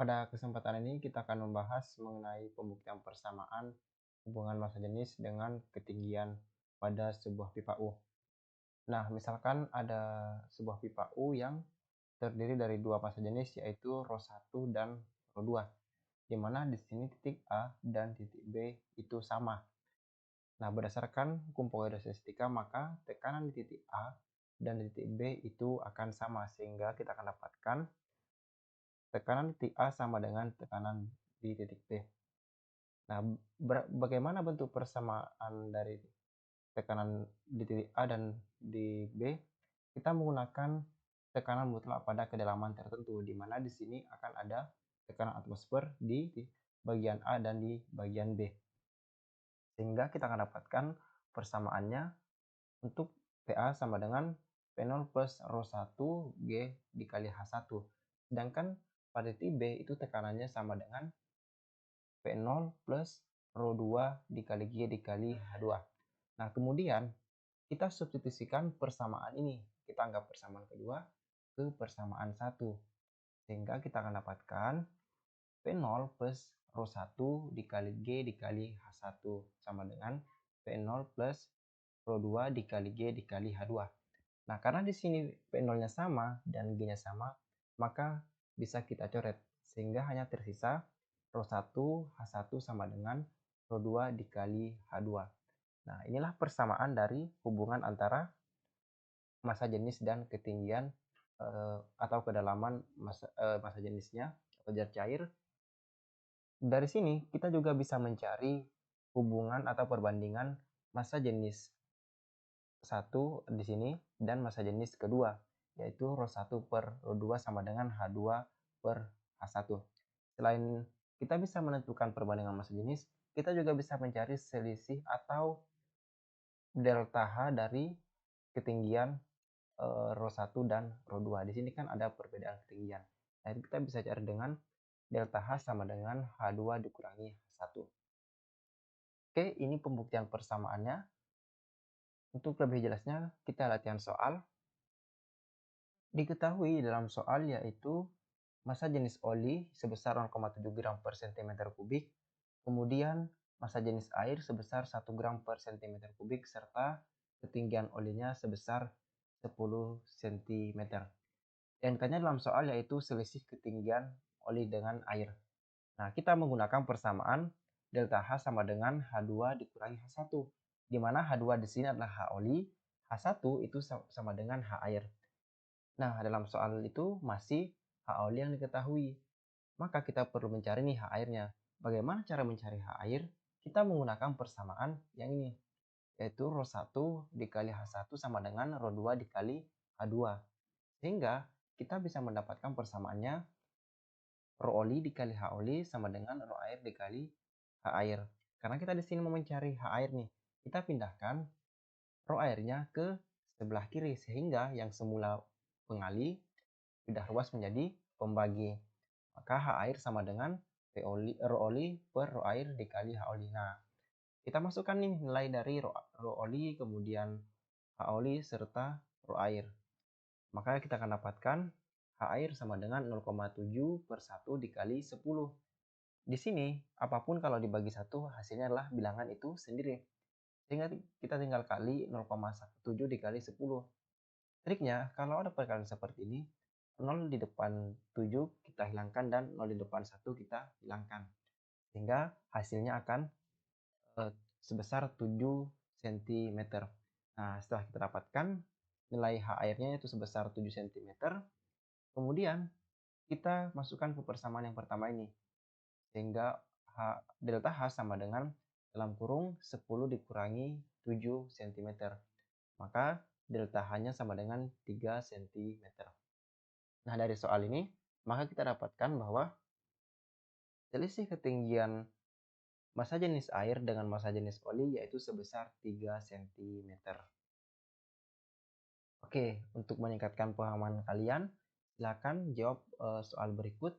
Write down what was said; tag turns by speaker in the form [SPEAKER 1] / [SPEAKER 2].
[SPEAKER 1] Pada kesempatan ini kita akan membahas mengenai pembuktian persamaan hubungan massa jenis dengan ketinggian pada sebuah pipa U. Nah, misalkan ada sebuah pipa U yang terdiri dari dua massa jenis yaitu ρ1 dan ρ2, di mana di sini titik A dan titik B itu sama. Nah, berdasarkan hukum Poisson-Statistika, maka tekanan di titik A dan di titik B itu akan sama, sehingga kita akan dapatkan tekanan di titik A sama dengan tekanan di titik B. Nah, bagaimana bentuk persamaan dari tekanan di titik A dan di B? Kita menggunakan tekanan mutlak pada kedalaman tertentu, di mana di sini akan ada tekanan atmosfer di bagian A dan di bagian B. Sehingga kita akan dapatkan persamaannya untuk PA sama dengan P0 plus ρ1 G dikali H1. Sedangkan pada titik B itu tekanannya sama dengan P0 plus ρ2 dikali G dikali H2. Nah, kemudian kita substitusikan persamaan ini. Kita anggap persamaan kedua ke persamaan 1. Sehingga kita akan dapatkan P0 plus ρ1 dikali G dikali H1 sama dengan P0 plus ρ2 dikali G dikali H2. Nah, karena di sini P0-nya sama dan G-nya sama, maka bisa kita coret. Sehingga hanya tersisa ρ1 H1 sama dengan ρ2 dikali H2. Nah, inilah persamaan dari hubungan antara massa jenis dan ketinggian atau kedalaman massa jenisnya atau zat cair. Dari sini kita juga bisa mencari hubungan atau perbandingan massa jenis 1 di sini dan massa jenis kedua, yaitu ρ1 per ρ2 sama dengan H2 per H1. Selain kita bisa menentukan perbandingan massa jenis, kita juga bisa mencari selisih atau delta H dari ketinggian ρ1 dan ρ2. Di sini kan ada perbedaan ketinggian. Nah, itu kita bisa cari dengan delta H sama dengan H2 dikurangi H1. Oke, ini pembuktian persamaannya. Untuk lebih jelasnya, kita latihan soal. Diketahui dalam soal yaitu massa jenis oli sebesar 0,7 gram per cm kubik, kemudian massa jenis air sebesar 1 gram per cm kubik, serta ketinggian olinya sebesar 10 cm. NK-nya dalam soal yaitu selisih ketinggian oli dengan air. Nah, kita menggunakan persamaan delta H sama dengan H2 dikurangi H1, di mana H2 di sini adalah H oli, H1 itu sama dengan H air. Nah, dalam soal itu masih H oli yang diketahui. Maka kita perlu mencari nih H airnya. Bagaimana cara mencari H air? Kita menggunakan persamaan yang ini, yaitu ρ1 dikali H1 sama dengan ρ2 dikali H2. Sehingga kita bisa mendapatkan persamaannya ρ oli dikali H oli sama dengan ρ air dikali H air. Karena kita di sini mau mencari H air nih, kita pindahkan ρ airnya ke sebelah kiri sehingga yang semula pengali sudah ruas menjadi pembagi. Maka H air sama dengan ρ oli per ρ air dikali H oli. Nah, kita masukkan nih nilai dari ρ oli, kemudian H oli serta ρ air. Maka kita akan dapatkan H air sama dengan 0,7 per 1 dikali 10. Di sini, apapun kalau dibagi 1, hasilnya adalah bilangan itu sendiri. Sehingga kita tinggal kali 0,7 dikali 10. Triknya, kalau ada perkalian seperti ini, 0 di depan 7 kita hilangkan dan 0 di depan 1 kita hilangkan. Sehingga hasilnya akan sebesar 7 cm. Nah, setelah kita dapatkan nilai H airnya itu sebesar 7 cm, kemudian kita masukkan ke persamaan yang pertama ini. Sehingga delta H sama dengan dalam kurung 10 dikurangi 7 cm. Maka delta H-nya sama dengan 3 cm. Nah, dari soal ini, maka kita dapatkan bahwa selisih ketinggian massa jenis air dengan massa jenis oli yaitu sebesar 3 cm. Oke, untuk meningkatkan pemahaman kalian, silakan jawab soal berikut